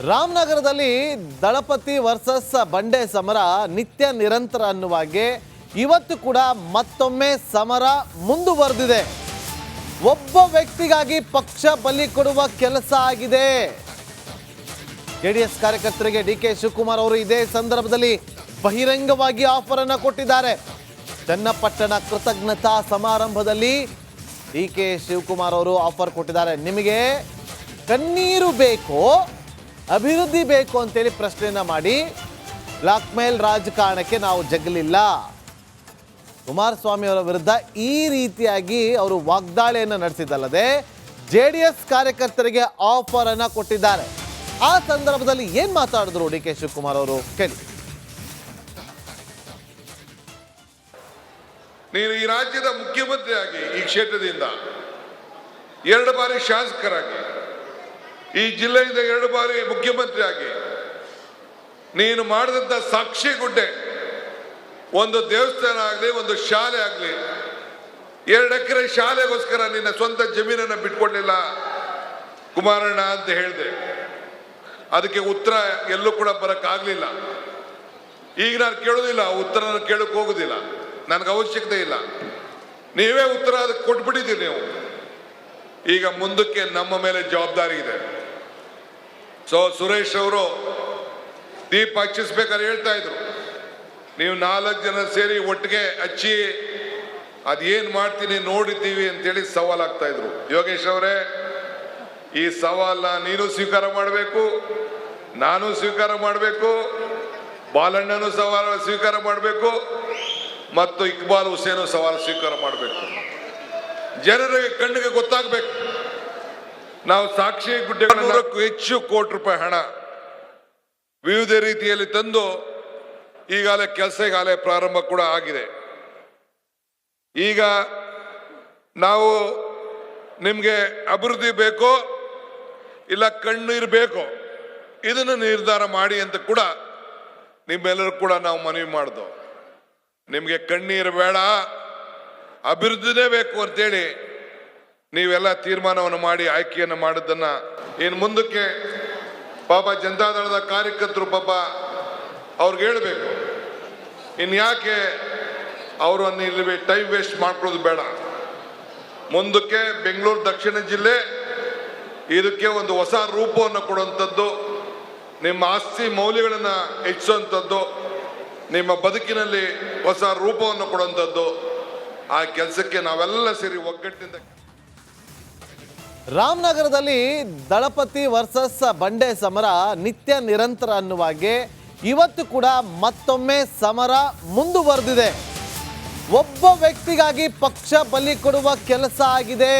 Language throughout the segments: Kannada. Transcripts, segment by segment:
ರಾಮನಗರದಲ್ಲಿ ದಳಪತಿ ವರ್ಸಸ್ ಬಂಡೆ ಸಮರ ನಿತ್ಯ ನಿರಂತರ ಅನ್ನುವಾಗೆ ಇವತ್ತು ಕೂಡ ಮತ್ತೊಮ್ಮೆ ಸಮರ ಮುಂದುವರೆದಿದೆ. ಒಬ್ಬ ವ್ಯಕ್ತಿಗಾಗಿ ಪಕ್ಷ ಬಲಿ ಕೊಡುವ ಕೆಲಸ ಆಗಿದೆ. ಜೆಡಿಎಸ್ ಕಾರ್ಯಕರ್ತರಿಗೆ ಡಿಕೆ ಶಿವಕುಮಾರ್ ಅವರು ಇದೇ ಸಂದರ್ಭದಲ್ಲಿ ಬಹಿರಂಗವಾಗಿ ಆಫರ್ ಅನ್ನು ಕೊಟ್ಟಿದ್ದಾರೆ. ಚನ್ನಪಟ್ಟಣ ಕೃತಜ್ಞತಾ ಸಮಾರಂಭದಲ್ಲಿ ಡಿಕೆ ಶಿವಕುಮಾರ್ ಅವರು ಆಫರ್ ಕೊಟ್ಟಿದ್ದಾರೆ. ನಿಮಗೆ ಕಣ್ಣೀರು ಬೇಕೋ ಅಭಿವೃದ್ಧಿ ಬೇಕು ಅಂತೇಳಿ ಪ್ರಶ್ನೆಯನ್ನ ಮಾಡಿ ಬ್ಲಾಕ್ ಮೇಲ್ ರಾಜಕಾರಣಕ್ಕೆ ನಾವು ಜಗ್ಗಲಿಲ್ಲ. ಕುಮಾರಸ್ವಾಮಿ ಅವರ ವಿರುದ್ಧ ಈ ರೀತಿಯಾಗಿ ಅವರು ವಾಗ್ದಾಳಿಯನ್ನು ನಡೆಸಿದ್ದಲ್ಲದೆ ಜೆಡಿಎಸ್ ಕಾರ್ಯಕರ್ತರಿಗೆ ಆಫರ್ ಅನ್ನ ಕೊಟ್ಟಿದ್ದಾರೆ. ಆ ಸಂದರ್ಭದಲ್ಲಿ ಏನ್ ಮಾತಾಡಿದ್ರು ಡಿಕೆ ಶಿವಕುಮಾರ್ ಅವರು ಕೇಳಿ. ನೀನು ಈ ರಾಜ್ಯದ ಮುಖ್ಯಮಂತ್ರಿಯಾಗಿ ಈ ಕ್ಷೇತ್ರದಿಂದ 2 ಬಾರಿ ಶಾಸಕರಾಗಿ ಈ ಜಿಲ್ಲೆಯಿಂದ 2 ಬಾರಿ ಮುಖ್ಯಮಂತ್ರಿಯಾಗಿ ನೀನು ಮಾಡಿದಂಥ ಸಾಕ್ಷಿ ಗುಡ್ಡೆ, ಒಂದು ದೇವಸ್ಥಾನ ಆಗಲಿ, ಒಂದು ಶಾಲೆ ಆಗಲಿ, 2 ಎಕರೆ ಶಾಲೆಗೋಸ್ಕರ ನಿನ್ನ ಸ್ವಂತ ಜಮೀನನ್ನು ಬಿಟ್ಕೊಡ್ಲಿಲ್ಲ ಕುಮಾರಣ್ಣ ಅಂತ ಹೇಳಿದೆ. ಅದಕ್ಕೆ ಉತ್ತರ ಎಲ್ಲೂ ಕೂಡ ಬರೋಕ್ಕಾಗಲಿಲ್ಲ. ಈಗ ನಾನು ಕೇಳೋದಿಲ್ಲ, ಉತ್ತರನ ಕೇಳಕ್ಕೆ ಹೋಗೋದಿಲ್ಲ, ನನಗೆ ಅವಶ್ಯಕತೆ ಇಲ್ಲ. ನೀವೇ ಉತ್ತರ ಅದಕ್ಕೆ ಕೊಟ್ಬಿಟ್ಟಿದ್ದೀರಿ. ನೀವು ಈಗ ಮುಂದಕ್ಕೆ ನಮ್ಮ ಮೇಲೆ ಜವಾಬ್ದಾರಿ ಇದೆ. ಸುರೇಶ್ ಅವರು ದೀಪ ಹಚ್ಚಿಸ್ಬೇಕಾದ್ರೆ ಹೇಳ್ತಾ ಇದ್ರು, ನೀವು 4 ಜನ ಸೇರಿ ಒಟ್ಟಿಗೆ ಹಚ್ಚಿ ಅದೇನು ಮಾಡ್ತೀನಿ ನೋಡಿದ್ದೀವಿ ಅಂತೇಳಿ ಸವಾಲಾಗ್ತಾ ಇದ್ರು. ಯೋಗೇಶ್ ಅವರೇ, ಈ ಸವಾಲನ್ನ ನೀನು ಸ್ವೀಕಾರ ಮಾಡಬೇಕು, ನಾನು ಸ್ವೀಕಾರ ಮಾಡಬೇಕು, ಬಾಲಣ್ಣನು ಸವಾಲ ಸ್ವೀಕಾರ ಮಾಡಬೇಕು, ಮತ್ತು ಇಕ್ಬಾಲ್ ಹುಸೇನು ಸವಾಲು ಸ್ವೀಕಾರ ಮಾಡಬೇಕು. ಜನರಿಗೆ ಕಣ್ಣಿಗೆ ಗೊತ್ತಾಗಬೇಕು. ನಾವು ಸಾಕ್ಷಿ ಗುಡ್ಡೆ 100ಕ್ಕೂ ಹೆಚ್ಚು ಕೋಟಿ ರೂಪಾಯಿ ಹಣ ವಿವಿಧ ರೀತಿಯಲ್ಲಿ ತಂದು ಈಗಾಗಲೇ ಕೆಲಸ ಪ್ರಾರಂಭ ಕೂಡ ಆಗಿದೆ. ಈಗ ನಾವು ನಿಮಗೆ ಅಭಿವೃದ್ಧಿ ಬೇಕೋ ಇಲ್ಲ ಕಣ್ಣೀರು ಬೇಕೋ ಇದನ್ನು ನಿರ್ಧಾರ ಮಾಡಿ ಅಂತ ಕೂಡ ನಿಮ್ಮೆಲ್ಲರೂ ಕೂಡ ನಾವು ಮನವಿ ಮಾಡಿದ್ವು. ನಿಮಗೆ ಕಣ್ಣೀರು ಬೇಡ, ಅಭಿವೃದ್ಧಿನೇ ಬೇಕು ಅಂತೇಳಿ ನೀವೆಲ್ಲ ತೀರ್ಮಾನವನ್ನು ಮಾಡಿ ಆಯ್ಕೆಯನ್ನು ಮಾಡಿದ್ದನ್ನ ಇನ್ನು ಮುಂದಕ್ಕೆ ಪಾಪ ಜನತಾದಳದ ಕಾರ್ಯಕರ್ತರು ಪಾಪ ಅವ್ರಿಗೆ ಹೇಳಬೇಕು. ಇನ್ಯಾಕೆ ಅವರನ್ನು ಇಲ್ಲಿ ಟೈಮ್ ವೇಸ್ಟ್ ಮಾಡ್ಕೊಳ್ಳೋದು ಬೇಡ. ಮುಂದಕ್ಕೆ ಬೆಂಗಳೂರು ದಕ್ಷಿಣ ಜಿಲ್ಲೆ ಇದಕ್ಕೆ ಒಂದು ಹೊಸ ರೂಪವನ್ನು ಕೊಡುವಂಥದ್ದು, ನಿಮ್ಮ ಆಸ್ತಿ ಮೌಲ್ಯಗಳನ್ನು ಹೆಚ್ಚಿಸುವಂಥದ್ದು, ನಿಮ್ಮ ಬದುಕಿನಲ್ಲಿ ಹೊಸ ರೂಪವನ್ನು ಕೊಡುವಂಥದ್ದು, ಆ ಕೆಲಸಕ್ಕೆ ನಾವೆಲ್ಲ ಸೇರಿ ಒಗ್ಗಟ್ಟಿನಿಂದ. ರಾಮನಗರದಲ್ಲಿ ದಳಪತಿ ವರ್ಸಸ್ ಬಂಡೆ ಸಮರ ನಿತ್ಯ ನಿರಂತರ ಅನ್ನುವಾಗೆ ಇವತ್ತು ಕೂಡ ಮತ್ತೊಮ್ಮೆ ಸಮರ ಮುಂದುವರೆದಿದೆ. ಒಬ್ಬ ವ್ಯಕ್ತಿಗಾಗಿ ಪಕ್ಷ ಬಲಿ ಕೊಡುವ ಕೆಲಸ ಆಗಿದೆ.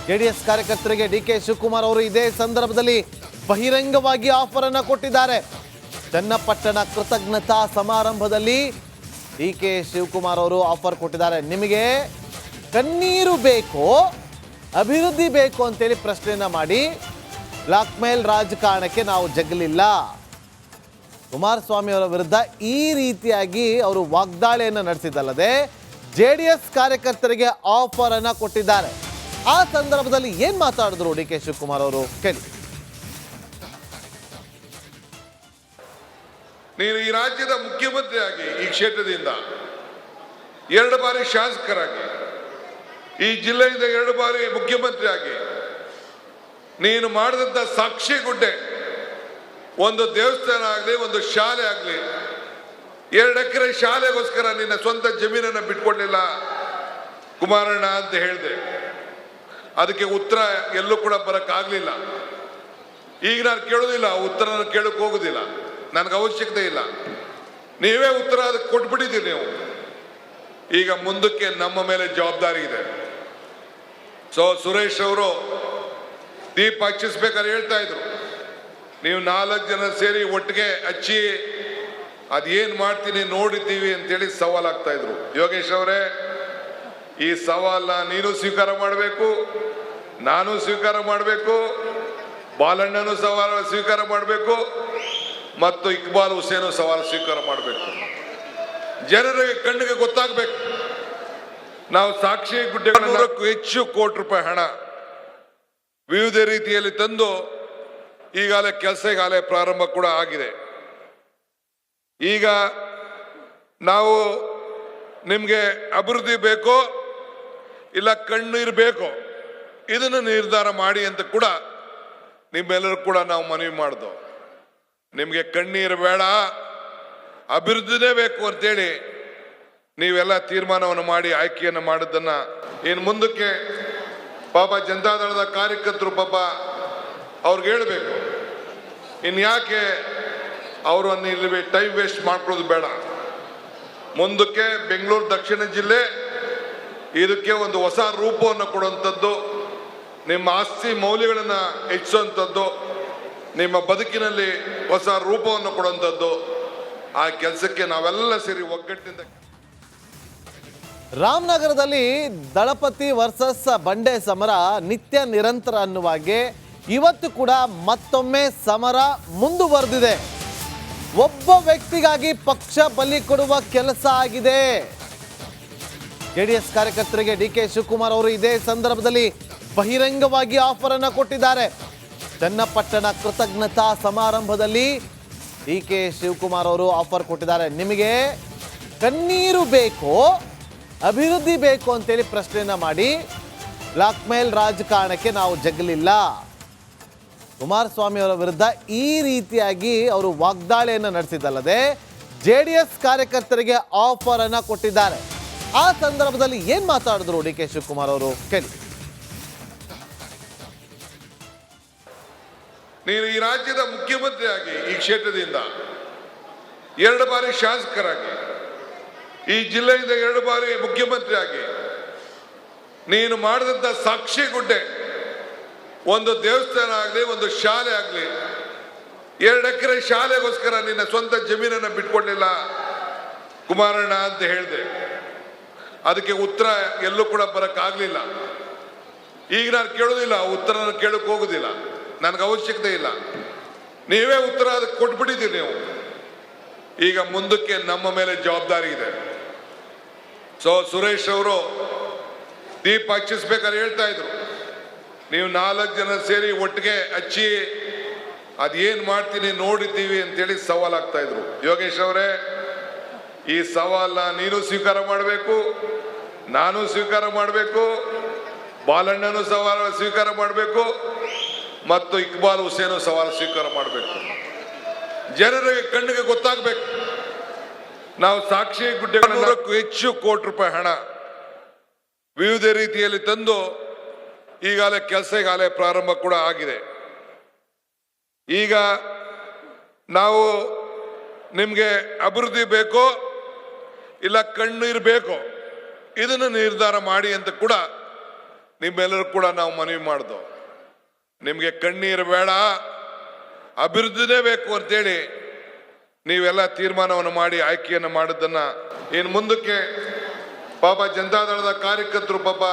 ಜೆಡಿಎಸ್ ಕಾರ್ಯಕರ್ತರಿಗೆ ಡಿಕೆ ಶಿವಕುಮಾರ್ ಅವರು ಇದೇ ಸಂದರ್ಭದಲ್ಲಿ ಬಹಿರಂಗವಾಗಿ ಆಫರ್ ಅನ್ನು ಕೊಟ್ಟಿದ್ದಾರೆ. ಚನ್ನಪಟ್ಟಣ ಕೃತಜ್ಞತಾ ಸಮಾರಂಭದಲ್ಲಿ ಡಿಕೆ ಶಿವಕುಮಾರ್ ಅವರು ಆಫರ್ ಕೊಟ್ಟಿದ್ದಾರೆ. ನಿಮಗೆ ಕಣ್ಣೀರು ಬೇಕೋ ಅಭಿವೃದ್ಧಿ ಬೇಕು ಅಂತೇಳಿ ಪ್ರಶ್ನೆಯನ್ನ ಮಾಡಿ ಬ್ಲಾಕ್ ಮೇಲ್ ರಾಜಕಾರಣಕ್ಕೆ ನಾವು ಜಗ್ಗಲಿಲ್ಲ. ಕುಮಾರಸ್ವಾಮಿ ಅವರ ವಿರುದ್ಧ ಈ ರೀತಿಯಾಗಿ ಅವರು ವಾಗ್ದಾಳಿಯನ್ನು ನಡೆಸಿದ್ದಲ್ಲದೆ ಜೆಡಿಎಸ್ ಕಾರ್ಯಕರ್ತರಿಗೆ ಆಫರ್ ಅನ್ನ ಕೊಟ್ಟಿದ್ದಾರೆ. ಆ ಸಂದರ್ಭದಲ್ಲಿ ಏನ್ ಮಾತಾಡಿದ್ರು ಡಿಕೆ ಶಿವಕುಮಾರ್ ಅವರು ಕೇಳಿ. ನೀನು ಈ ರಾಜ್ಯದ ಮುಖ್ಯಮಂತ್ರಿಯಾಗಿ ಈ ಕ್ಷೇತ್ರದಿಂದ 2 ಬಾರಿ ಶಾಸಕರಾಗಿ ಈ ಜಿಲ್ಲೆಯಿಂದ 2 ಬಾರಿ ಮುಖ್ಯಮಂತ್ರಿಯಾಗಿ ನೀನು ಮಾಡಿದಂಥ ಸಾಕ್ಷಿ ಗುಡ್ಡೆ, ಒಂದು ದೇವಸ್ಥಾನ ಆಗಲಿ, ಒಂದು ಶಾಲೆ ಆಗಲಿ, 2 ಎಕರೆ ಶಾಲೆಗೋಸ್ಕರ ನಿನ್ನ ಸ್ವಂತ ಜಮೀನನ್ನು ಬಿಟ್ಕೊಡ್ಲಿಲ್ಲ ಕುಮಾರಣ್ಣ ಅಂತ ಹೇಳಿದೆ. ಅದಕ್ಕೆ ಉತ್ತರ ಎಲ್ಲೂ ಕೂಡ ಬರೋಕ್ಕಾಗಲಿಲ್ಲ. ಈಗ ನಾನು ಕೇಳೋದಿಲ್ಲ, ಉತ್ತರನ ಕೇಳಕ್ಕೆ ಹೋಗೋದಿಲ್ಲ, ನನಗೆ ಅವಶ್ಯಕತೆ ಇಲ್ಲ. ನೀವೇ ಉತ್ತರ ಅದಕ್ಕೆ ಕೊಟ್ಬಿಟ್ಟಿದ್ದೀರಿ. ನೀವು ಈಗ ಮುಂದಕ್ಕೆ ನಮ್ಮ ಮೇಲೆ ಜವಾಬ್ದಾರಿ ಇದೆ. ಸುರೇಶ್ ಅವರು ದೀಪ ಹಚ್ಚಿಸ್ಬೇಕಾದ್ರೆ ಹೇಳ್ತಾ ಇದ್ರು, ನೀವು 4 ಜನ ಸೇರಿ ಒಟ್ಟಿಗೆ ಹಚ್ಚಿ ಅದೇನು ಮಾಡ್ತೀನಿ ನೋಡಿದ್ದೀವಿ ಅಂತೇಳಿ ಸವಾಲಾಗ್ತಾ ಇದ್ರು. ಯೋಗೇಶ್ ಅವರೇ, ಈ ಸವಾಲನ್ನ ನೀನು ಸ್ವೀಕಾರ ಮಾಡಬೇಕು, ನಾನು ಸ್ವೀಕಾರ ಮಾಡಬೇಕು, ಬಾಲಣ್ಣನು ಸವಾಲು ಸ್ವೀಕಾರ ಮಾಡಬೇಕು, ಮತ್ತು ಇಕ್ಬಾಲ್ ಹುಸೇನು ಸವಾಲು ಸ್ವೀಕಾರ ಮಾಡಬೇಕು. ಜನರಿಗೆ ಕಣ್ಣಿಗೆ ಗೊತ್ತಾಗಬೇಕು. ನಾವು ಸಾಕ್ಷಿ ಗುಡ್ಡೆ 100ಕ್ಕೂ ಹೆಚ್ಚು ಕೋಟಿ ರೂಪಾಯಿ ಹಣ ವಿವಿಧ ರೀತಿಯಲ್ಲಿ ತಂದು ಈಗಾಗಲೇ ಕೆಲಸ ಈಗಾಗಲೇ ಪ್ರಾರಂಭ ಕೂಡ ಆಗಿದೆ. ಈಗ ನಾವು ನಿಮಗೆ ಅಭಿವೃದ್ಧಿ ಬೇಕೋ ಇಲ್ಲ ಕಣ್ಣೀರು ಬೇಕೋ ಇದನ್ನು ನಿರ್ಧಾರ ಮಾಡಿ ಅಂತ ಕೂಡ ನಿಮ್ಮೆಲ್ಲರೂ ಕೂಡ ನಾವು ಮನವಿ ಮಾಡ್ದೋ. ನಿಮಗೆ ಕಣ್ಣೀರು ಬೇಡ, ಅಭಿವೃದ್ಧಿನೇ ಬೇಕು ಅಂತೇಳಿ ನೀವೆಲ್ಲ ತೀರ್ಮಾನವನ್ನು ಮಾಡಿ ಆಯ್ಕೆಯನ್ನು ಮಾಡಿದ್ದನ್ನ ಇನ್ನು ಮುಂದಕ್ಕೆ ಪಾಪ ಜನತಾದಳದ ಕಾರ್ಯಕರ್ತರು ಪಾಪ ಅವ್ರಿಗೆ ಹೇಳಬೇಕು. ಇನ್ನು ಯಾಕೆ ಅವರು ಇಲ್ಲಿ ಟೈಮ್ ವೇಸ್ಟ್ ಮಾಡ್ಕೊಳ್ಳೋದು ಬೇಡ. ಮುಂದಕ್ಕೆ ಬೆಂಗಳೂರು ದಕ್ಷಿಣ ಜಿಲ್ಲೆ ಇದಕ್ಕೆ ಒಂದು ಹೊಸ ರೂಪವನ್ನು ಕೊಡುವಂಥದ್ದು, ನಿಮ್ಮ ಆಸ್ತಿ ಮೌಲ್ಯಗಳನ್ನು ಹೆಚ್ಚಿಸುವಂಥದ್ದು, ನಿಮ್ಮ ಬದುಕಿನಲ್ಲಿ ಹೊಸ ರೂಪವನ್ನು ಕೊಡುವಂಥದ್ದು, ಆ ಕೆಲಸಕ್ಕೆ ನಾವೆಲ್ಲ ಸೇರಿ ಒಗ್ಗಟ್ಟಿನಿಂದ. ರಾಮನಗರದಲ್ಲಿ ದಳಪತಿ ವರ್ಸಸ್ ಬಂಡೆ ಸಮರ ನಿತ್ಯ ನಿರಂತರ ಅನ್ನುವಾಗೆ ಇವತ್ತು ಕೂಡ ಮತ್ತೊಮ್ಮೆ ಸಮರ ಮುಂದುವರೆದಿದೆ. ಒಬ್ಬ ವ್ಯಕ್ತಿಗಾಗಿ ಪಕ್ಷ ಬಲಿ ಕೊಡುವ ಕೆಲಸ ಆಗಿದೆ. ಜೆಡಿಎಸ್ ಕಾರ್ಯಕರ್ತರಿಗೆ ಡಿಕೆ ಶಿವಕುಮಾರ್ ಅವರು ಇದೇ ಸಂದರ್ಭದಲ್ಲಿ ಬಹಿರಂಗವಾಗಿ ಆಫರ್ ಅನ್ನು ಕೊಟ್ಟಿದ್ದಾರೆ. ಚನ್ನಪಟ್ಟಣ ಕೃತಜ್ಞತಾ ಸಮಾರಂಭದಲ್ಲಿ ಡಿಕೆ ಶಿವಕುಮಾರ್ ಅವರು ಆಫರ್ ಕೊಟ್ಟಿದ್ದಾರೆ. ನಿಮಗೆ ಕಣ್ಣೀರು ಬೇಕೋ ಅಭಿವೃದ್ಧಿ ಬೇಕು ಅಂತೇಳಿ ಪ್ರಶ್ನೆಯನ್ನ ಮಾಡಿ ಬ್ಲಾಕ್ ಮೇಲ್ ರಾಜಕಾರಣಕ್ಕೆ ನಾವು ಜಗ್ಗಲಿಲ್ಲ. ಕುಮಾರಸ್ವಾಮಿ ಅವರ ವಿರುದ್ಧ ಈ ರೀತಿಯಾಗಿ ಅವರು ವಾಗ್ದಾಳಿಯನ್ನು ನಡೆಸಿದ್ದಲ್ಲದೆ ಜೆಡಿಎಸ್ ಕಾರ್ಯಕರ್ತರಿಗೆ ಆಫರ್ ಅನ್ನ ಕೊಟ್ಟಿದ್ದಾರೆ. ಆ ಸಂದರ್ಭದಲ್ಲಿ ಏನ್ ಮಾತಾಡಿದ್ರು ಡಿ ಕೆ ಶಿವಕುಮಾರ್ ಅವರು ಕೇಳಿ. ನೀನು ಈ ರಾಜ್ಯದ ಮುಖ್ಯಮಂತ್ರಿಯಾಗಿ ಈ ಕ್ಷೇತ್ರದಿಂದ 2 ಬಾರಿ ಶಾಸಕರಾಗಿ ಈ ಜಿಲ್ಲೆಯಿಂದ 2 ಬಾರಿ ಮುಖ್ಯಮಂತ್ರಿಯಾಗಿ ನೀನು ಮಾಡಿದಂಥ ಸಾಕ್ಷಿ ಗುಡ್ಡೆ, ಒಂದು ದೇವಸ್ಥಾನ ಆಗಲಿ ಒಂದು ಶಾಲೆ ಆಗಲಿ, 2 ಎಕರೆ ಶಾಲೆಗೋಸ್ಕರ ನಿನ್ನ ಸ್ವಂತ ಜಮೀನನ್ನು ಬಿಟ್ಕೊಡ್ಲಿಲ್ಲ ಕುಮಾರಣ್ಣ ಅಂತ ಹೇಳಿದೆ. ಅದಕ್ಕೆ ಉತ್ತರ ಎಲ್ಲೂ ಕೂಡ ಬರೋಕ್ಕಾಗಲಿಲ್ಲ. ಈಗ ನಾನು ಕೇಳೋದಿಲ್ಲ, ಉತ್ತರನ ಕೇಳಕ್ಕೆ ಹೋಗೋದಿಲ್ಲ, ನನಗೆ ಅವಶ್ಯಕತೆ ಇಲ್ಲ. ನೀವೇ ಉತ್ತರ ಅದಕ್ಕೆ ಕೊಟ್ಬಿಟ್ಟಿದ್ದೀರಿ ನೀವು. ಈಗ ಮುಂದಕ್ಕೆ ನಮ್ಮ ಮೇಲೆ ಜವಾಬ್ದಾರಿ ಇದೆ. ಸುರೇಶ್ ಅವರು ದೀಪ ಹಚ್ಚಿಸ್ಬೇಕಾದ್ರೆ ಹೇಳ್ತಾ ಇದ್ರು, ನೀವು 4 ಜನ ಸೇರಿ ಒಟ್ಟಿಗೆ ಹಚ್ಚಿ ಅದೇನ್ ಮಾಡ್ತೀನಿ ನೋಡಿದ್ದೀವಿ ಅಂತೇಳಿ ಸವಾಲಾಗ್ತಾ ಇದ್ರು. ಯೋಗೇಶ್ ಅವರೇ, ಈ ಸವಾಲನ್ನ ನೀನು ಸ್ವೀಕಾರ ಮಾಡಬೇಕು, ನಾನು ಸ್ವೀಕಾರ ಮಾಡಬೇಕು, ಬಾಲಣ್ಣನು ಸವಾಲ ಸ್ವೀಕಾರ ಮಾಡಬೇಕು, ಮತ್ತು ಇಕ್ಬಾಲ್ ಹುಸೇನು ಸವಾಲು ಸ್ವೀಕಾರ ಮಾಡಬೇಕು. ಜನರಿಗೆ ಕಣ್ಣಿಗೆ ಗೊತ್ತಾಗಬೇಕು. ನಾವು ಸಾಕ್ಷಿ ಗುಡ್ಡೆ 100ಕ್ಕೂ ಹೆಚ್ಚು ಕೋಟಿ ರೂಪಾಯಿ ಹಣ ವಿವಿಧ ರೀತಿಯಲ್ಲಿ ತಂದು ಈಗಾಗಲೇ ಕೆಲಸ ಈಗಾಗಲೇ ಪ್ರಾರಂಭ ಕೂಡ ಆಗಿದೆ. ಈಗ ನಾವು ನಿಮಗೆ ಅಭಿವೃದ್ಧಿ ಬೇಕೋ ಇಲ್ಲ ಕಣ್ಣೀರು ಬೇಕೋ ಇದನ್ನು ನಿರ್ಧಾರ ಮಾಡಿ ಅಂತ ಕೂಡ ನಿಮ್ಮೆಲ್ಲರೂ ಕೂಡ ನಾವು ಮನವಿ ಮಾಡ್ದೋ. ನಿಮಗೆ ಕಣ್ಣೀರು ಬೇಡ, ಅಭಿವೃದ್ಧಿನೇ ಬೇಕು ಅಂತೇಳಿ ನೀವೆಲ್ಲ ತೀರ್ಮಾನವನ್ನು ಮಾಡಿ ಆಯ್ಕೆಯನ್ನು ಮಾಡಿದ್ದನ್ನ ಇನ್ನು ಮುಂದಕ್ಕೆ ಪಾಪ ಜನತಾದಳದ ಕಾರ್ಯಕರ್ತರು ಪಾಪ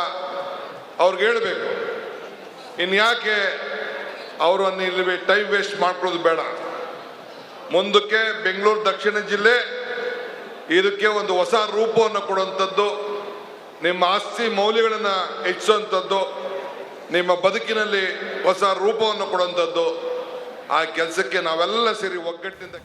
ಅವ್ರಿಗೆ ಹೇಳಬೇಕು. ಇನ್ನು ಯಾಕೆ ಅವರು ಇಲ್ಲಿ ಟೈಮ್ ವೇಸ್ಟ್ ಮಾಡ್ಕೊಳ್ಳೋದು ಬೇಡ. ಮುಂದಕ್ಕೆ ಬೆಂಗಳೂರು ದಕ್ಷಿಣ ಜಿಲ್ಲೆ ಇದಕ್ಕೆ ಒಂದು ಹೊಸ ರೂಪವನ್ನು ಕೊಡುವಂಥದ್ದು, ನಿಮ್ಮ ಆಸ್ತಿ ಮೌಲ್ಯಗಳನ್ನು ಹೆಚ್ಚಿಸುವಂಥದ್ದು, ನಿಮ್ಮ ಬದುಕಿನಲ್ಲಿ ಹೊಸ ರೂಪವನ್ನು ಕೊಡುವಂಥದ್ದು, ಆ ಕೆಲಸಕ್ಕೆ ನಾವೆಲ್ಲ ಸೇರಿ ಒಗ್ಗಟ್ಟಿನಿಂದ